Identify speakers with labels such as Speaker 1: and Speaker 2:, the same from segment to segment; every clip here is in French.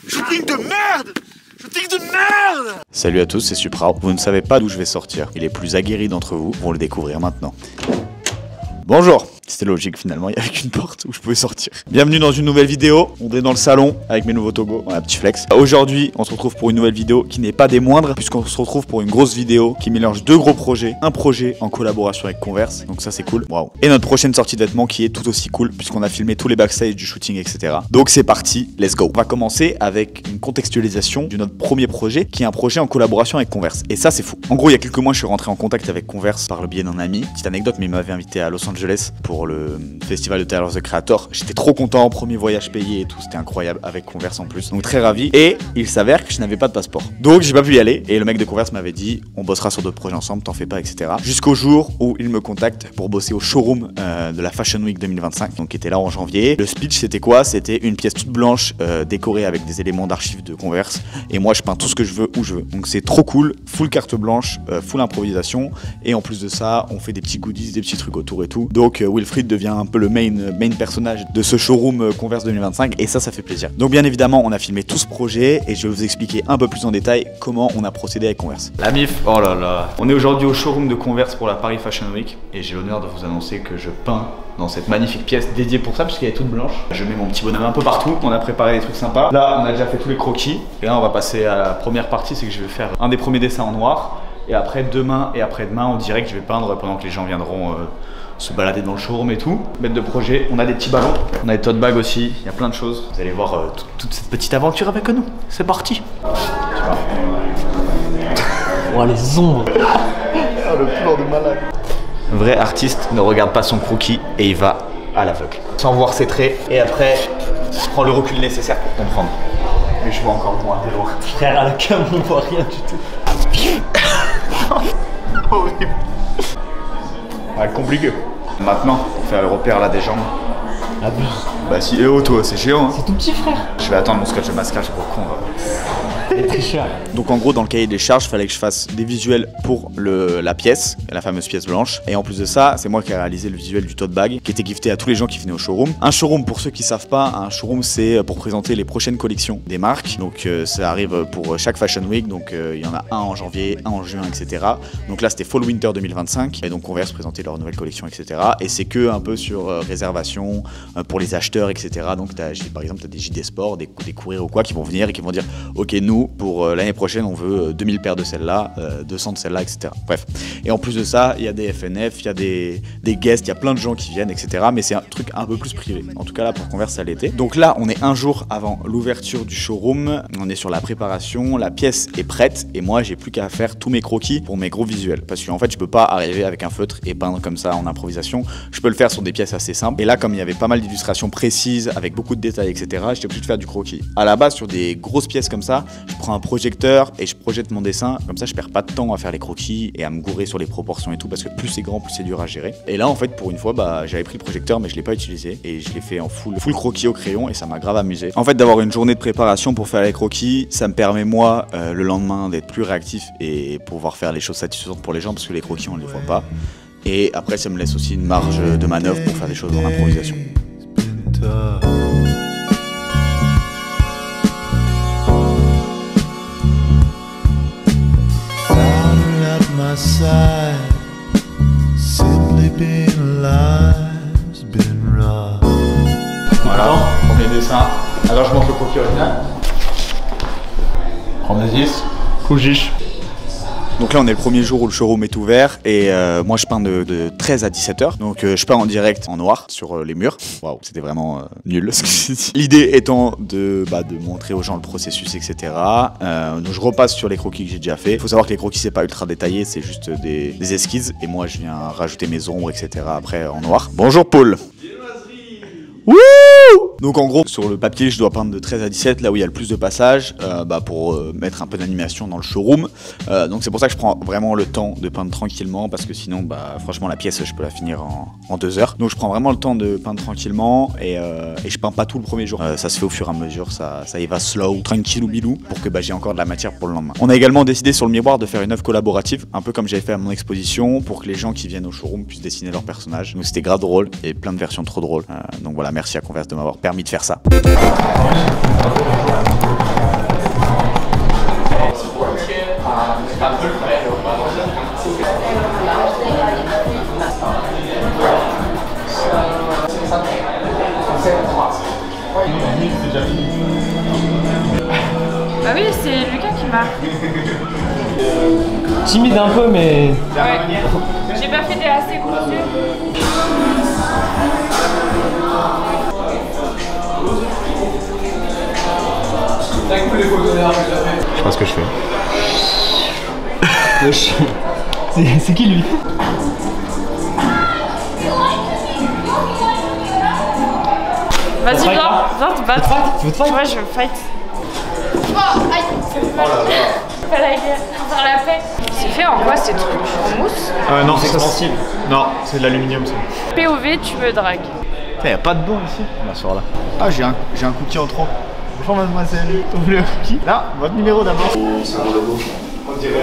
Speaker 1: Shooting de merde! Shooting de merde!
Speaker 2: Salut à tous, c'est Supra. Vous ne savez pas d'où je vais sortir. Et les plus aguerris d'entre vous vont le découvrir maintenant. Bonjour! C'était logique finalement, il y avait qu'une porte où je pouvais sortir. Bienvenue dans une nouvelle vidéo. On est dans le salon avec mes nouveaux togos. On a un petit flex. Aujourd'hui, on se retrouve pour une nouvelle vidéo qui n'est pas des moindres, puisqu'on se retrouve pour une grosse vidéo qui mélange deux gros projets. Un projet en collaboration avec Converse, donc ça c'est cool. Waouh. Et notre prochaine sortie de vêtements qui est tout aussi cool, puisqu'on a filmé tous les backstage du shooting, etc. Donc c'est parti, let's go. On va commencer avec une contextualisation de notre premier projet, qui est un projet en collaboration avec Converse. Et ça c'est fou. En gros, il y a quelques mois, je suis rentré en contact avec Converse par le biais d'un ami. Petite anecdote, mais il m'avait invité à Los Angeles pour le festival de Tyler, the Creator. J'étais trop content, premier voyage payé et tout, c'était incroyable, avec Converse en plus, donc très ravi. Et il s'avère que je n'avais pas de passeport, donc j'ai pas pu y aller. Et le mec de Converse m'avait dit on bossera sur d'autres projets ensemble, t'en fais pas, etc. Jusqu'au jour où il me contacte pour bosser au showroom de la Fashion Week 2025, donc qui était là en janvier. Le speech c'était quoi? C'était une pièce toute blanche décorée avec des éléments d'archives de Converse, et moi je peins tout ce que je veux où je veux. Donc c'est trop cool, full carte blanche, full improvisation, et en plus de ça on fait des petits goodies, des petits trucs autour et tout. Donc Wilfried devient un peu le main personnage de ce showroom Converse 2025, et ça fait plaisir. Donc bien évidemment on a filmé tout ce projet et je vais vous expliquer un peu plus en détail comment on a procédé avec Converse. La MIF, oh là là. On est aujourd'hui au showroom de Converse pour la Paris Fashion Week et j'ai l'honneur de vous annoncer que je peins dans cette magnifique pièce dédiée pour ça, puisqu'elle est toute blanche. Je mets mon petit bonhomme un peu partout, on a préparé des trucs sympas. Là on a déjà fait tous les croquis et là on va passer à la première partie, c'est que je vais faire un des premiers dessins en noir, et après demain et après-demain en direct je vais peindre pendant que les gens viendront se balader dans le showroom et tout. Maître de projet, on a des petits ballons, on a des tote bags aussi, il y a plein de choses. Vous allez voir toute cette petite aventure avec nous. C'est parti.
Speaker 3: Oh les ombres.
Speaker 2: Oh, le plan de malade. Un vrai artiste ne regarde pas son croquis et il va à l'aveugle, sans voir ses traits, et après je prends le recul nécessaire pour comprendre. Mais je vois encore moins de loin.
Speaker 3: Frère, à la cam on voit rien du tout.
Speaker 2: Horrible. Ouais, compliqué. Maintenant, pour faire le repère là des jambes.
Speaker 3: Ah bon?
Speaker 2: Bah si, et oh toi, c'est géant. Hein.
Speaker 3: C'est tout petit, frère.
Speaker 2: Je vais attendre mon scotch de masquage pour con.
Speaker 3: Les tricheurs.
Speaker 2: Donc en gros dans le cahier des charges, il fallait que je fasse des visuels pour la pièce, la fameuse pièce blanche. Et en plus de ça, c'est moi qui ai réalisé le visuel du tote bag qui était gifté à tous les gens qui venaient au showroom. Un showroom, pour ceux qui savent pas, un showroom c'est pour présenter les prochaines collections des marques. Donc ça arrive pour chaque Fashion Week, donc il y en a un en janvier, un en juin, etc. Donc là c'était Fall Winter 2025 et donc Converse présenter leur nouvelle collection, etc. Et c'est que un peu sur réservation pour les acheteurs, etc. Donc par exemple t'as des JD Sport, des courriers ou quoi qui vont venir et qui vont dire ok, nous pour l'année prochaine on veut 2000 paires de celles-là, 200 de celles-là, etc. Bref. Et en plus de ça, il y a des FNF, il y a des guests, il y a plein de gens qui viennent, etc. Mais c'est un truc un peu plus privé. En tout cas là pour Converse ça l'était. Donc là on est un jour avant l'ouverture du showroom, on est sur la préparation, la pièce est prête et moi j'ai plus qu'à faire tous mes croquis pour mes gros visuels. Parce qu'en fait je peux pas arriver avec un feutre et peindre comme ça en improvisation. Je peux le faire sur des pièces assez simples. Et là comme il y avait pas mal d'illustrations précises avec beaucoup de détails, etc. J'étais obligé de faire du croquis. À la base sur des grosses pièces comme ça, je prends un projecteur et je projette mon dessin, comme ça je perds pas de temps à faire les croquis et à me gourer sur les proportions et tout, parce que plus c'est grand, plus c'est dur à gérer. Et là en fait pour une fois j'avais pris le projecteur mais je l'ai pas utilisé et je l'ai fait en full croquis au crayon et ça m'a grave amusé. En fait d'avoir une journée de préparation pour faire les croquis, ça me permet moi le lendemain d'être plus réactif et pouvoir faire les choses satisfaisantes pour les gens, parce que les croquis on les voit pas. Et après ça me laisse aussi une marge de manœuvre pour faire des choses en improvisation. Voilà, premier dessin. Alors je montre le croquis original. Premier 10.
Speaker 3: Couchiche.
Speaker 2: Donc là on est le premier jour où le showroom est ouvert et moi je peins de 13 à 17h. Donc je peins en direct en noir sur les murs. Waouh, c'était vraiment nul ce que j'ai dit. L'idée étant de montrer aux gens le processus, etc. Donc je repasse sur les croquis que j'ai déjà fait. Il faut savoir que les croquis c'est pas ultra détaillé, c'est juste des esquisses et moi je viens rajouter mes ombres, etc. après en noir. Bonjour Paul. Wouh! Donc en gros sur le papier je dois peindre de 13 à 17, là où il y a le plus de passages pour mettre un peu d'animation dans le showroom. Donc c'est pour ça que je prends vraiment le temps de peindre tranquillement, parce que sinon franchement la pièce je peux la finir en 2 heures. Donc je prends vraiment le temps de peindre tranquillement et je peins pas tout le premier jour. Ça se fait au fur et à mesure, ça y va slow, tranquillou bilou, pour que j'ai encore de la matière pour le lendemain. On a également décidé sur le miroir de faire une œuvre collaborative, un peu comme j'avais fait à mon exposition, pour que les gens qui viennent au showroom puissent dessiner leurs personnages. Donc c'était grave drôle et plein de versions trop drôles. Donc voilà, merci à Converse de m'avoir permis de faire ça.
Speaker 4: marre.
Speaker 3: Timide un peu, mais.
Speaker 4: Ouais. J'ai pas fait des assez gros yeux.
Speaker 3: Je sais pas ce que je fais. C'est qui lui?
Speaker 4: Vas-y, viens te battre.
Speaker 3: Tu veux te fight?
Speaker 4: Ouais, je veux fight. Oh, aïe, ça fait mal. Pas la guerre, pour faire la paix. C'est fait en quoi ces trucs? En mousse?
Speaker 2: Non,
Speaker 3: c'est extensible.
Speaker 2: Non, c'est de l'aluminium ça.
Speaker 4: POV, tu me dragues.
Speaker 2: Y'a pas de bon ici. Bien sûr là. Ah, j'ai un cookie en trop. Bonjour mademoiselle. Vous voulez un cookie? Là, votre numéro d'abord. C'est un logo. On dirait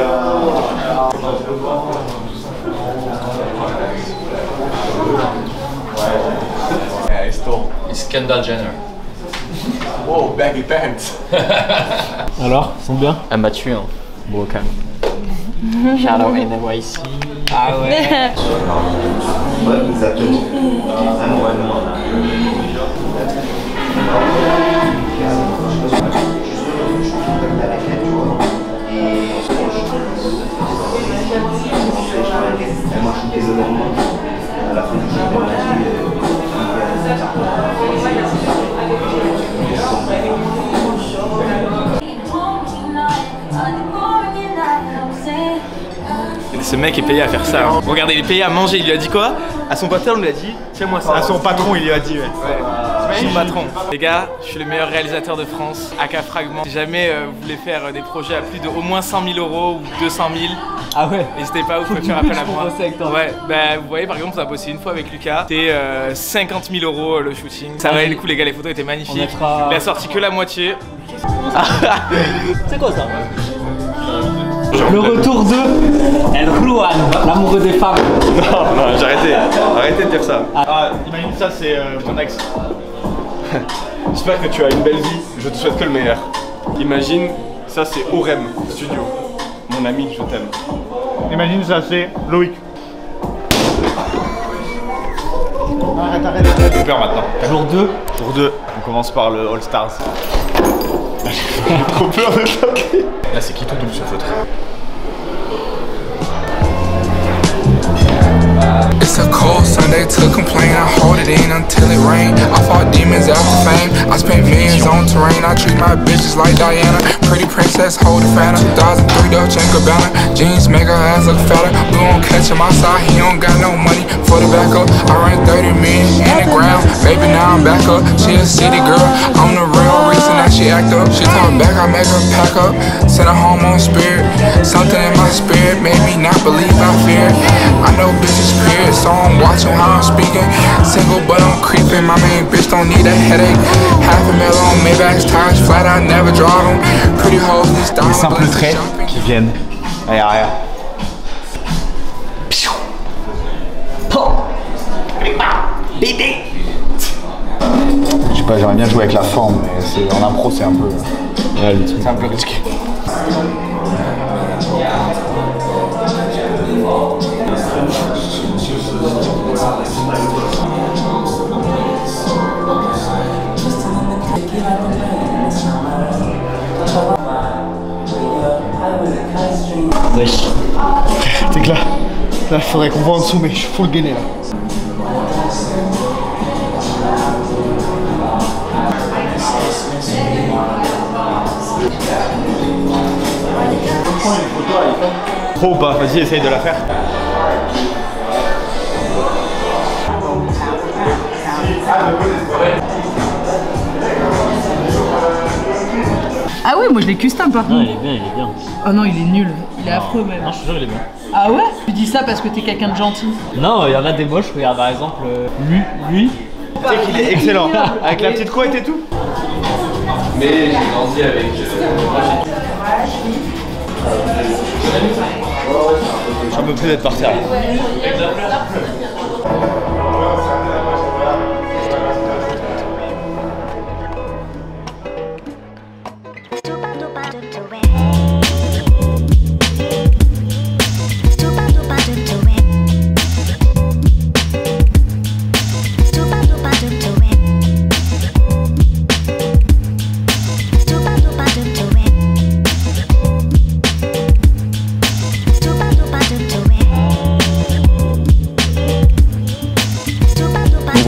Speaker 5: It's Kendall Jenner.
Speaker 1: Wow, baggy pants.
Speaker 3: Alors, ils sont bien?
Speaker 5: Elle m'a tué, hein. Bon, calme.
Speaker 3: Shadow NYC. Ah ouais.
Speaker 6: Ce mec est payé à faire ça. Hein. Regardez, il est payé à manger. Il lui a dit quoi? À son patron, on lui a dit tiens-moi ça.
Speaker 2: à son patron, il lui a dit ouais.
Speaker 6: Son patron. Les gars, je suis le meilleur réalisateur de France. AK Fragment. Si jamais vous voulez faire des projets à plus de au moins 100 000 € ou 200 000,
Speaker 3: Ah ouais.
Speaker 6: n'hésitez pas, vous pouvez faire appel à moi.
Speaker 3: Avec toi.
Speaker 6: Ouais, bah vous voyez par exemple, on a bossé une fois avec Lucas. C'était 50 000 € le shooting. Ça valait le coup les gars, les photos étaient magnifiques.
Speaker 3: Mettra...
Speaker 6: Il a sorti que la moitié.
Speaker 3: C'est quoi ça? Le retour de El Juan, l'amoureux des femmes.
Speaker 1: Non, j'ai arrêté. Arrêtez de dire ça.
Speaker 2: Ah, imagine ça, c'est ton ex.
Speaker 1: J'espère que tu as une belle vie. Je te souhaite que le meilleur. Imagine, ça c'est Orem Studio. Mon ami, je t'aime.
Speaker 2: Imagine ça, c'est Loïc. Arrête.
Speaker 1: J'ai peur maintenant.
Speaker 3: Jour 2.
Speaker 2: Jour 2, on commence par le All Stars. J'ai trop peur de choquer.
Speaker 1: Là, c'est qui tout double sur votre.
Speaker 7: It's a cold Sunday to complain. I hold it in until it rain. I fought demons after fame. I spent millions on terrain. I treat my bitches like Diana. Pretty princess, hold it fatter. 2003 Dolce & Gabbana. Jeans make her ass look fatter. We won't catch him outside. He don't got no money for the backup. I ran 30 million in the ground. Baby, now I'm back up. She a city girl. I'm the real reason that she act up. She talk back, I make her pack up. Send her home on spirit. Something in my spirit made me not believe I fear. I know bitches period, so I'm watching how I'm speaking. Single but I'm creeping. My main bitch don't need a headache. Half a mil on Maybach's tires flat. I never draw them. Pretty hoes these
Speaker 3: Les simples traits qui viennent.
Speaker 2: Allez, arrière. Je sais pas, j'aimerais bien jouer avec la forme, mais c'est en impro, c'est un peu.
Speaker 3: Ouais, le truc.
Speaker 2: C'est un peu risqué.
Speaker 3: Wesh.
Speaker 2: C'est que là, il faudrait qu'on voit en dessous, mais je suis full gainé là. Trop ou pas? Vas-y, essaye de la faire.
Speaker 4: Ah ouais, moi je l'ai custom par
Speaker 3: Non,
Speaker 4: contre.
Speaker 3: il est bien, il est bien.
Speaker 4: Oh non, il est nul. Il est affreux même.
Speaker 3: Non, je te jure, il est bien.
Speaker 4: Ah ouais? Tu dis ça parce que t'es quelqu'un de gentil.
Speaker 3: Non, il y en a des moches. Regarde par exemple, lui.
Speaker 2: Tu sais qu'il est excellent. Avec la petite couette et tout.
Speaker 5: Mais j'ai grandi avec.
Speaker 2: J'en peux plus d'être par terre.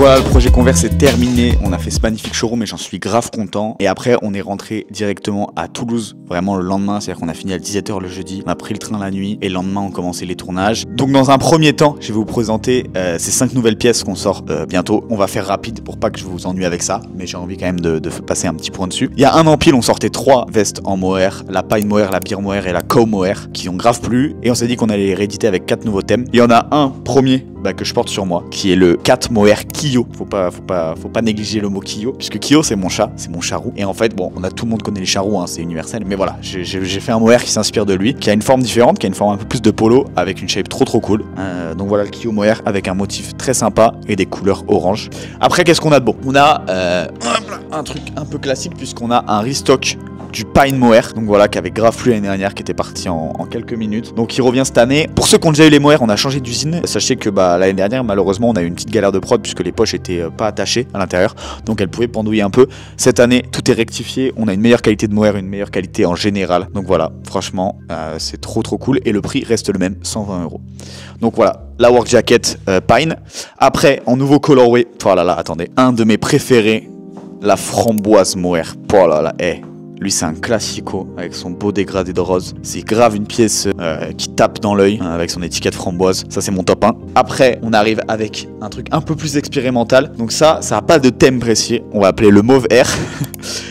Speaker 2: Voilà, le projet Converse est terminé. On a fait ce magnifique showroom et j'en suis grave content. Et après, on est rentré directement à Toulouse, vraiment le lendemain. C'est-à-dire qu'on a fini à 17h le jeudi, on a pris le train la nuit et le lendemain, on commençait les tournages. Donc, dans un premier temps, je vais vous présenter ces 5 nouvelles pièces qu'on sort bientôt. On va faire rapide pour pas que je vous ennuie avec ça, mais j'ai envie quand même de passer un petit point dessus. Il y a un an pile, on sortait 3 vestes en mohair, la Pine Mohair, la Beer Mohair et la Cow Mohair, qui ont grave plu. Et on s'est dit qu'on allait les rééditer avec 4 nouveaux thèmes. Il y en a un premier que je porte sur moi, qui est le Cat Mohair Kyo. Faut pas négliger le mot Kyo, puisque Kyo c'est mon chat, c'est mon charroux. Et en fait, bon, tout le monde connaît les charroux, hein, c'est universel. Mais voilà, j'ai fait un mohair qui s'inspire de lui, qui a une forme différente, qui a une forme un peu plus de polo, avec une shape trop cool. Donc voilà le Kyo Mohair avec un motif très sympa et des couleurs orange. Après, qu'est-ce qu'on a de bon? On a un truc un peu classique, puisqu'on a un restock du Pine Mohair, donc voilà, qui avait grave plu l'année dernière, qui était parti en quelques minutes, donc il revient cette année. Pour ceux qui ont déjà eu les mohairs, on a changé d'usine. Sachez que l'année dernière, malheureusement, on a eu une petite galère de prod puisque les poches étaient pas attachées à l'intérieur, donc elles pouvaient pendouiller un peu. Cette année, tout est rectifié, on a une meilleure qualité de mohair, une meilleure qualité en général, donc voilà, franchement, c'est trop cool et le prix reste le même, 120 €. Donc voilà, la work jacket Pine. Après, en nouveau colorway, oh là là, attendez, un de mes préférés, la framboise mohair. Oh là là, lui c'est un classico avec son beau dégradé de rose. C'est grave une pièce qui tape dans l'œil avec son étiquette framboise. Ça c'est mon top 1. Après on arrive avec un truc un peu plus expérimental. Donc ça a pas de thème précis. On va appeler le mauve air.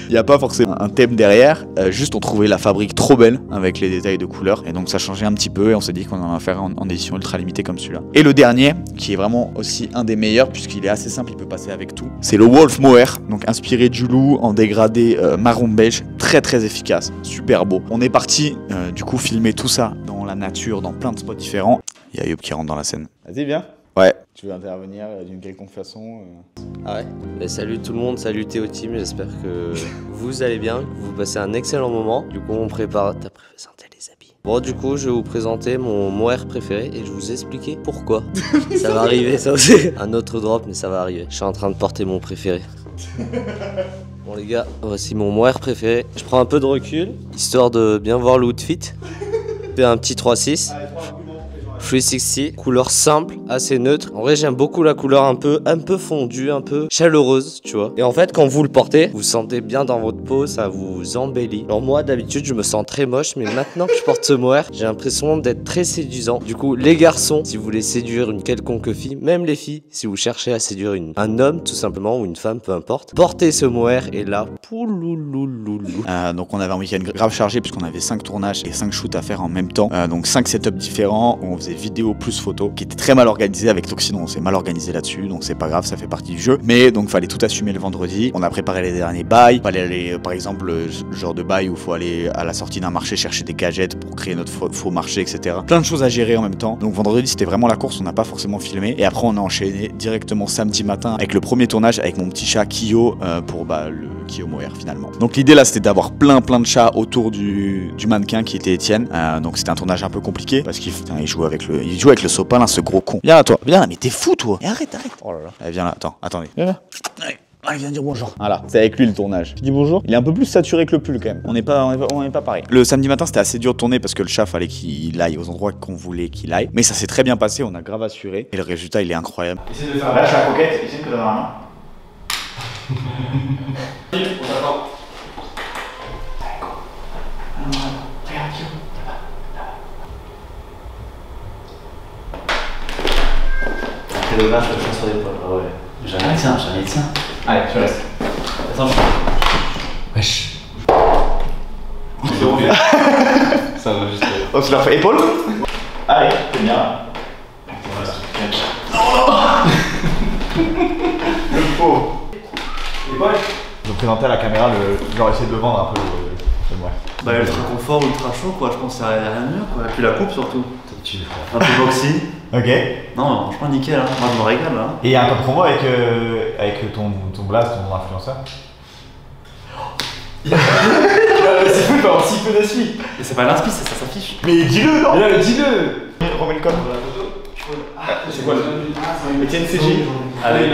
Speaker 2: Il n'y a pas forcément un thème derrière. Juste on trouvait la fabrique trop belle avec les détails de couleurs. Et donc ça changeait un petit peu et on s'est dit qu'on en va faire en édition ultra limitée comme celui-là. Et le dernier qui est vraiment aussi un des meilleurs puisqu'il est assez simple, il peut passer avec tout. C'est le Wolf Mohair. Donc inspiré du loup en dégradé marron beige. Très efficace, super beau. On est parti du coup filmer tout ça dans la nature, dans plein de spots différents. Il y a Yob qui rentre dans la scène. Vas-y, viens. Ouais. Tu veux intervenir d'une quelconque façon
Speaker 8: Ah ouais. Mais salut tout le monde, salut Théo Team, j'espère que vous allez bien, que vous passez un excellent moment. Du coup on prépare... T'as présenté les habits. Bon du coup je vais vous présenter mon mohair préféré et je vais vous expliquer pourquoi. Ça va arriver ça aussi. Un autre drop mais ça va arriver. Je suis en train de porter mon préféré. Bon les gars, voici mon mohair préféré. Je prends un peu de recul, histoire de bien voir l'outfit. Je fais un petit 3-6. 360, couleur simple, assez neutre. En vrai j'aime beaucoup la couleur un peu fondue, un peu chaleureuse, tu vois. Et en fait quand vous le portez, vous sentez bien dans votre peau, ça vous embellit. Alors moi d'habitude je me sens très moche, mais maintenant que je porte ce mohair, j'ai l'impression d'être très séduisant. Du coup les garçons, si vous voulez séduire une quelconque fille, même les filles, si vous cherchez à séduire un homme tout simplement ou une femme, peu importe, portez ce mohair et là, pouloulouloulou.
Speaker 2: Donc on avait un week-end grave chargé puisqu'on avait 5 tournages et 5 shoots à faire en même temps. Donc 5 setups différents où on faisait vidéo plus photo qui était très mal organisé avec Toxino. On s'est mal organisé là-dessus, donc c'est pas grave, ça fait partie du jeu. Mais donc fallait tout assumer le vendredi. On a préparé les derniers bails. Fallait aller, par exemple, le genre de bail où faut aller à la sortie d'un marché chercher des gadgets pour créer notre faux marché, etc. Plein de choses à gérer en même temps. Donc vendredi c'était vraiment la course, on n'a pas forcément filmé. Et après on a enchaîné directement samedi matin avec le premier tournage avec mon petit chat Kyo pour le Kyo Mohair finalement. Donc l'idée là c'était d'avoir plein de chats autour du mannequin qui était Étienne. Donc c'était un tournage un peu compliqué parce qu'il joue avec le sopin là, ce gros con. Viens là toi, viens là, mais t'es fou toi. Et arrête. Oh là là. Allez, viens là, attendez. Viens là. Allez, viens dire bonjour. Voilà, c'est avec lui le tournage. Je dis bonjour. Il est un peu plus saturé que le pull quand même. On n'est pas pareil. Le samedi matin c'était assez dur de tourner parce que le chat fallait qu'il aille aux endroits qu'on voulait qu'il aille. Mais ça s'est très bien passé, on a grave assuré. Et le résultat il est incroyable. Essaye de faire lâche la coquette, essaye de donner la main.
Speaker 3: C'est dommage, je suis sur l'épaule. Ah ouais. Jamais tiens. Allez, tu restes. Attends, wesh.
Speaker 1: Ça va juste.
Speaker 2: Oh, tu leur fais épaule. Allez, c'est bien. Le faux. Épaule. Je vais présenter à la caméra genre essayer de le vendre un peu le mohair.
Speaker 3: Bah ultra confort, ultra chaud quoi, je pense que ça n'a rien de mieux quoi. Et puis la coupe surtout. Un peu boxy.
Speaker 2: Ok.
Speaker 3: Non, franchement nickel, hein. Moi je me régale là.
Speaker 2: Et il y a un code promo avec ton blast, ton influenceur.
Speaker 3: C'est fou, il peut avoir si peu d'inspi. Mais c'est pas l'inspi, ça s'affiche.
Speaker 2: Mais dis-le non.
Speaker 3: Mais là, dis-le.
Speaker 2: Remets le code. C'est quoi le Etienne CG.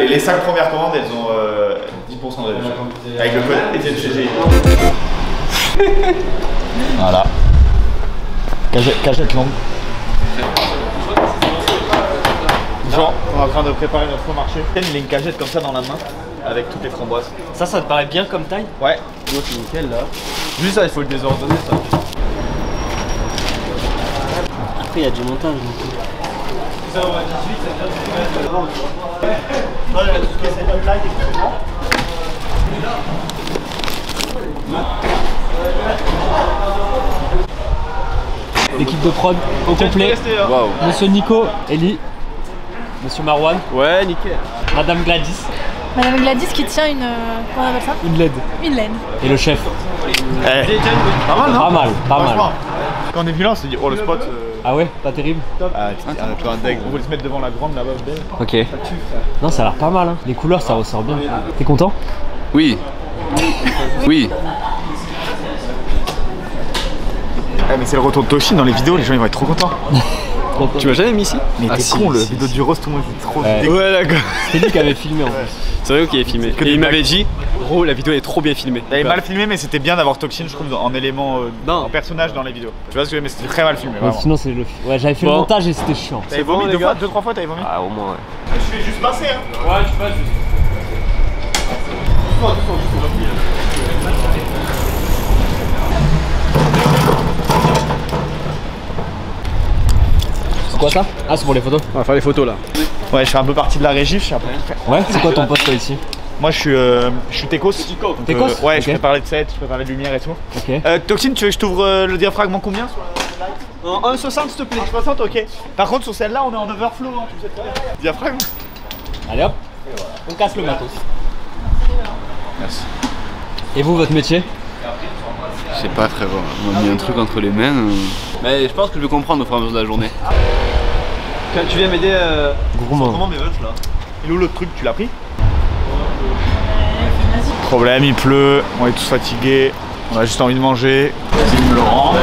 Speaker 2: Les 5 premières commandes elles ont 10% de réduction. Avec le code Etienne CG. Voilà. Cagette longue. Bonjour, on est en train de préparer notre marché. Il a une cagette comme ça dans la main, avec toutes les framboises.
Speaker 3: Ça te paraît bien comme taille?
Speaker 2: Ouais. L'autre c'est nickel là. Juste ça, il faut le désordonner ça.
Speaker 3: Après il y a du montage. Ça va 18, l'équipe de prod au complet.
Speaker 1: Waouh.
Speaker 3: Monsieur Nico, Ellie, Monsieur Marwan.
Speaker 1: Ouais, nickel.
Speaker 3: Madame Gladys.
Speaker 4: Madame Gladys qui tient une. Comment on appelle ça?
Speaker 3: Une LED.
Speaker 4: Une laine.
Speaker 3: Et le chef.
Speaker 2: Pas mal non?
Speaker 3: Pas mal, pas mal.
Speaker 2: Quand on est venu là, on s'est dit oh le spot.
Speaker 3: Ah ouais, pas terrible.
Speaker 2: Ah, un peu un deck. On voulait se mettre devant la grande là-bas.
Speaker 3: Ok. Non, ça a l'air pas mal. Hein. Les couleurs, ça ressort bien. T'es content?
Speaker 1: Oui. Oui.
Speaker 2: Mais c'est le retour de Toshi dans les vidéos, les gens ils vont être trop contents.
Speaker 1: Tu m'as jamais mis ici?
Speaker 2: Mais t'es con, le vidéo du rose, tout le monde est trop
Speaker 3: Ouais.
Speaker 1: Ouais, d'accord.
Speaker 3: C'est lui qui avait filmé en plus.
Speaker 1: C'est vrai qui est filmé. Et il m'avait dit, gros, la vidéo est trop bien filmée.
Speaker 2: Il avait mal filmé, mais c'était bien d'avoir Toxin, je trouve, en élément, en personnage dans les vidéos. Tu vois ce que je veux dire, mais c'était très mal filmé.
Speaker 3: Ouais, sinon, c'est le. Ouais, j'avais fait le montage et c'était chiant.
Speaker 2: T'avais vomi deux, trois fois, t'avais vomi?
Speaker 1: Ah, au moins, ouais.
Speaker 2: Je vais juste passer, hein.
Speaker 3: Ouais, tu passes juste. C'est quoi ça? Ah, c'est pour les photos?
Speaker 1: On va faire les photos là.
Speaker 2: Ouais, je fais un peu partie de la régie, je suis un peu.
Speaker 3: Ouais, c'est quoi ton poste là ici?
Speaker 2: Moi je suis Techos.
Speaker 3: Techos?
Speaker 2: Ouais,
Speaker 3: Ok.
Speaker 2: je peux parler de set, je peux parler de lumière et tout.
Speaker 3: Ok.
Speaker 2: Toxin, tu veux que je t'ouvre le diaphragme en combien? En 1,60 s'il te plaît. 1,60, ok. Par contre, sur celle-là, on est en overflow, hein, tu sais très bien. Diaphragme.
Speaker 3: Allez hop, on casse le matos.
Speaker 2: Merci.
Speaker 3: Et vous, votre métier?
Speaker 1: Je sais pas, frérot. On m'a mis un truc entre les mains. Mais je pense que je vais comprendre au fur et à mesure de la journée.
Speaker 5: Tu viens m'aider
Speaker 3: Gourmand.
Speaker 2: Comment mes veufs là? Il est où l'autre truc? Tu l'as pris? Problème, il pleut, on est tous fatigués, on a juste envie de manger. Il me le rend.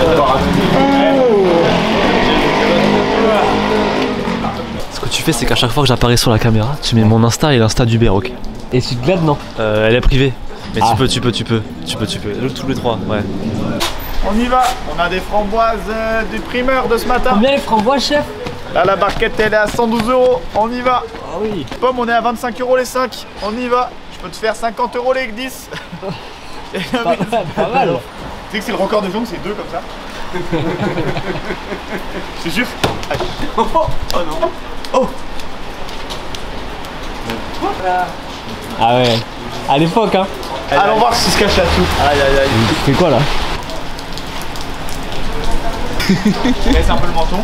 Speaker 5: Ce que tu fais, c'est qu'à chaque fois que j'apparais sur la caméra, tu mets mon Insta et l'Insta du Béroc.
Speaker 3: Et Sudglad, non?
Speaker 5: Elle est privée. Mais
Speaker 3: Ah.
Speaker 5: tu peux. Tous les trois, ouais.
Speaker 2: On y va, on a des framboises du primeur de ce matin.
Speaker 3: Combien les framboises, chef?
Speaker 2: Là, la barquette elle est à 112 €, on y va.
Speaker 3: Ah oui.
Speaker 2: Pomme, on est à 25 € les 5, on y va. Je peux te faire 50 € les 10.
Speaker 3: Pas mal.
Speaker 2: Tu sais que c'est le record de gens, c'est 2 comme ça. Je te jure. Oh non. Oh.
Speaker 3: Ah ouais. À l'époque, hein.
Speaker 2: Allons voir ce qui se cache là-dessous. Aïe aïe aïe.
Speaker 3: Tu fais quoi là?
Speaker 2: Laisse un peu le menton.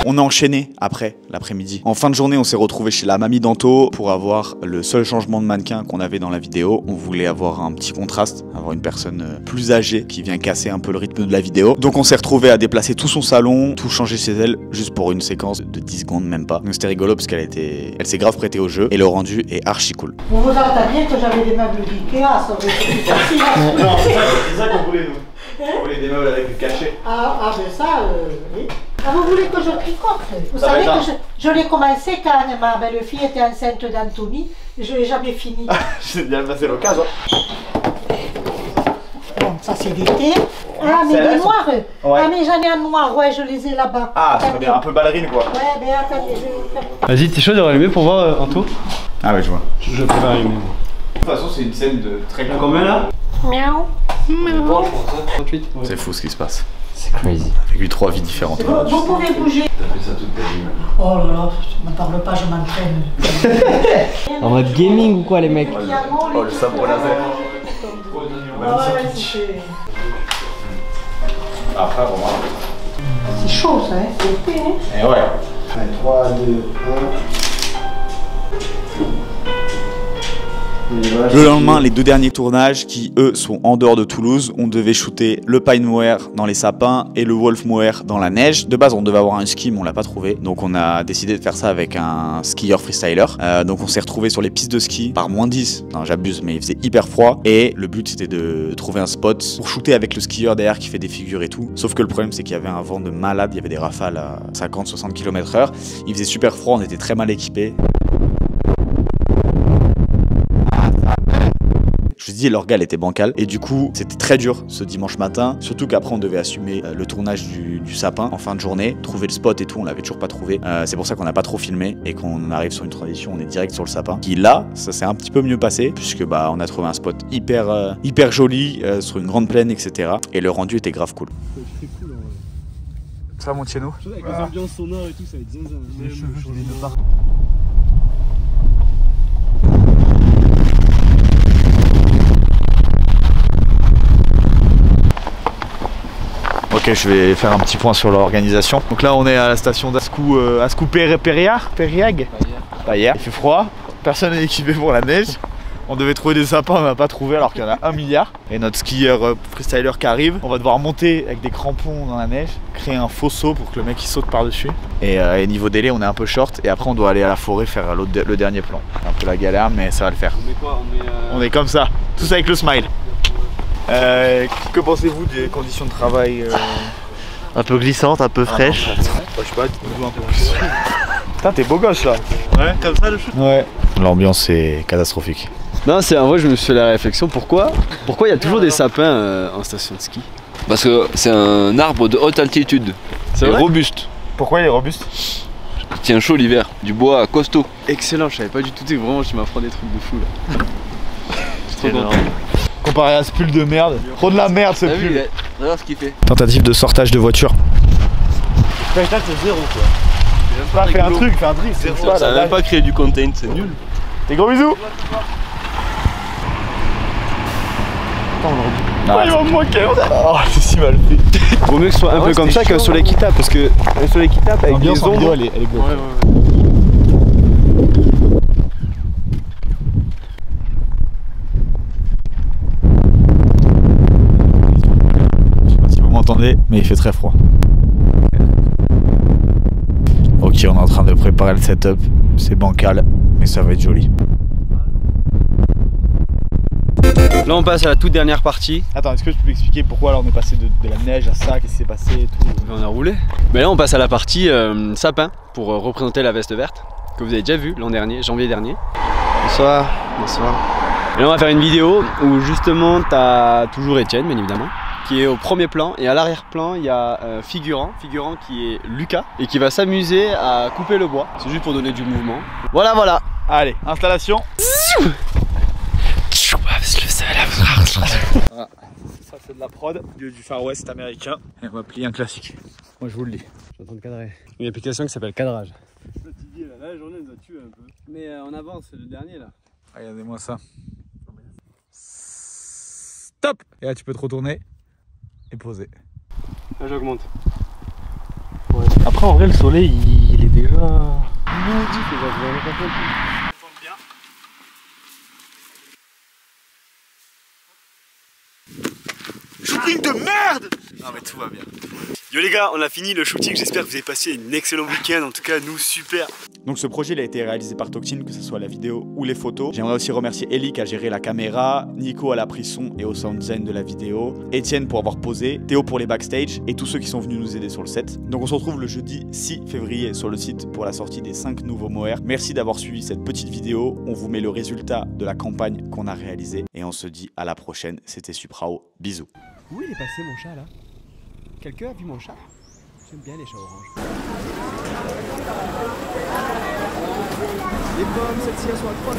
Speaker 2: On a enchaîné après l'après-midi. En fin de journée, on s'est retrouvé chez la mamie d'Anto pour avoir le seul changement de mannequin qu'on avait dans la vidéo. On voulait avoir un petit contraste, avoir une personne plus âgée qui vient casser un peu le rythme de la vidéo. Donc on s'est retrouvé à déplacer tout son salon, tout changer chez elle, juste pour une séquence de 10 secondes, même pas. Donc c'était rigolo parce elle s'est grave prêtée au jeu et le rendu est archi cool.
Speaker 9: Vous vous entendiez que j'avais des meubles d'Ikea, ça aurait été plus facile.
Speaker 2: Non, c'est ça qu'on voulait nous. On voulait des meubles avec du cachet.
Speaker 9: Ah ben ça, oui. Ah, vous voulez que je tricote? Vous
Speaker 2: Ça
Speaker 9: savez
Speaker 2: va
Speaker 9: que je l'ai commencé quand ma belle-fille était enceinte d'Anthony et je l'ai jamais fini.
Speaker 2: J'ai bien passé l'occasion.
Speaker 9: Bon, ça c'est d'été. Ah, mais les noirs.
Speaker 2: Ouais.
Speaker 9: Ah, mais j'en ai un noir, ouais, je les ai là-bas.
Speaker 2: Ah, ça
Speaker 9: Attendez.
Speaker 2: bien un peu ballerine quoi.
Speaker 9: Ouais, ben attendez, je vais vous faire.
Speaker 5: Vas-y, t'es chaud de rallumer pour voir en tout?
Speaker 2: Ah ouais, je vois.
Speaker 5: Je peux allumer.
Speaker 2: De toute façon, c'est une scène de très grand.
Speaker 5: Combien là?
Speaker 4: Miaou. Miaou.
Speaker 5: 38.
Speaker 2: C'est fou ce qui se passe.
Speaker 3: C'est crazy.
Speaker 2: Avec lui 3 vies différentes.
Speaker 9: Vous pouvez bouger.
Speaker 5: T'as fait ça toute ta vie.
Speaker 9: Oh là là, ne me parle pas, je m'entraîne.
Speaker 3: En mode gaming ou quoi, les mecs?
Speaker 2: Oh, le sabre laser.
Speaker 9: Ouais, c'est
Speaker 2: Après, bon, voilà.
Speaker 9: chaud ça, hein, c'est épais, hein.
Speaker 2: Et ouais.
Speaker 10: 3, 2, 1.
Speaker 2: Le lendemain, les 2 derniers tournages qui, eux, sont en dehors de Toulouse. On devait shooter le Pine Moor dans les sapins et le Wolf Moor dans la neige. De base, on devait avoir un ski, mais on l'a pas trouvé. Donc, on a décidé de faire ça avec un skieur freestyler. Donc, on s'est retrouvé sur les pistes de ski par -10. Non, j'abuse, mais il faisait hyper froid. Et le but, c'était de trouver un spot pour shooter avec le skieur derrière qui fait des figures et tout. Sauf que le problème, c'est qu'il y avait un vent de malade. Il y avait des rafales à 50-60 km/h. Il faisait super froid, on était très mal équipés. Je vous dis, l'orga elle était bancale et du coup c'était très dur ce dimanche matin, surtout qu'après on devait assumer le tournage du sapin en fin de journée, trouver le spot et tout, on l'avait toujours pas trouvé. C'est pour ça qu'on n'a pas trop filmé et qu'on arrive sur une transition, on est direct sur le sapin. Qui là, ça s'est un petit peu mieux passé puisque bah on a trouvé un spot hyper joli sur une grande plaine, etc. Et le rendu était grave cool. Ça mon Tieno.
Speaker 10: Avec les ambiances sonores et tout, ça va être zinzin. Les cheveux, je les de partout.
Speaker 2: Ok, je vais faire un petit point sur l'organisation. Donc là on est à la station d'Ascou Périag. Il fait froid, personne n'est équipé pour la neige. On devait trouver des sapins, on n'a pas trouvé alors qu'il y en a 1 milliard. Et notre skieur freestyler qui arrive, on va devoir monter avec des crampons dans la neige, créer un faux saut pour que le mec il saute par-dessus. Et niveau délai, on est un peu short et après on doit aller à la forêt faire le dernier plan. C'est un peu la galère mais ça va le faire.
Speaker 10: On est quoi?
Speaker 2: On est comme ça, tous avec le smile. Que pensez-vous des conditions de travail
Speaker 8: Un peu glissante, un peu fraîche.
Speaker 2: Je sais pas, un peu plus. Putain, t'es beau gosse là.
Speaker 10: Ouais, comme ça le shoot.
Speaker 2: Ouais. L'ambiance est catastrophique.
Speaker 10: Non, c'est en vrai, je me suis fait la réflexion. Pourquoi il y a toujours des sapins en station de ski?
Speaker 11: Parce que c'est un arbre de haute altitude.
Speaker 10: C'est
Speaker 11: vrai robuste.
Speaker 2: Pourquoi il est robuste?
Speaker 11: Il tient chaud l'hiver. Du bois costaud.
Speaker 10: Excellent, je savais pas du tout. Vraiment, tu m'apprends des trucs de fou là.
Speaker 11: C'est trop content.
Speaker 2: Comparé à ce pull de merde. Trop de la merde ce pull.
Speaker 11: Regarde ce qu'il fait.
Speaker 2: Tentative de sortage de voiture.
Speaker 10: C'est zéro quoi.
Speaker 2: Fais un truc.
Speaker 11: Ça a même pas créé du content, c'est nul.
Speaker 2: Des gros bisous. Il va me manquer. Oh, c'est si mal fait.
Speaker 10: Vaut mieux que ce soit un peu comme ça qu'un soleil qui tape, parce que un soleil qui tape avec des ombres.
Speaker 2: Elle est bloquée. Je sais pas si vous m'entendez, mais il fait très froid. Ok, on est en train de préparer le setup. C'est bancal, mais ça va être joli.
Speaker 10: Là on passe à la toute dernière partie.
Speaker 2: Attends, est-ce que tu peux m'expliquer pourquoi là on est passé de la neige à ça, qu'est-ce qui s'est passé et tout?
Speaker 10: On a roulé. Mais là on passe à la partie sapin pour représenter la veste verte que vous avez déjà vu l'an dernier, janvier dernier. Bonsoir, bonsoir. Et là on va faire une vidéo où justement t'as toujours Étienne bien évidemment qui est au premier plan et à l'arrière-plan il y a figurant qui est Lucas et qui va s'amuser à couper le bois. C'est juste pour donner du mouvement. Voilà.
Speaker 2: Allez, installation. Voilà. Ça c'est de la prod du Far West américain et on va plier un classique. Moi je vous le dis.
Speaker 10: Je suis en train de cadrer. Une application qui s'appelle Cadrage. Fatigué là, la journée nous a tué un peu. Mais on avance, c'est le dernier là.
Speaker 2: Regardez-moi ça. Stop. Et là tu peux te retourner et poser.
Speaker 10: Là j'augmente. Ouais. Après en vrai le soleil il est déjà maudit déjà.
Speaker 2: Shooting de merde! Non mais tout va bien.
Speaker 10: Yo les gars, on a fini le shooting, j'espère que vous avez passé une excellent week-end, en tout cas nous super.
Speaker 2: Donc ce projet il a été réalisé par Toctin, que ce soit la vidéo ou les photos. J'aimerais aussi remercier Ellie qui a géré la caméra, Nico à la prise son et au sound design de la vidéo, Étienne pour avoir posé, Théo pour les backstage et tous ceux qui sont venus nous aider sur le set. Donc on se retrouve le jeudi 6 février sur le site pour la sortie des 5 nouveaux mohair. Merci d'avoir suivi cette petite vidéo, on vous met le résultat de la campagne qu'on a réalisée et on se dit à la prochaine, c'était Suprao, bisous.
Speaker 10: Où il est passé mon chat là? Quelqu'un a vu mon chat? J'aime bien les chats oranges. Les pommes, celle-ci elles sont à 3 €.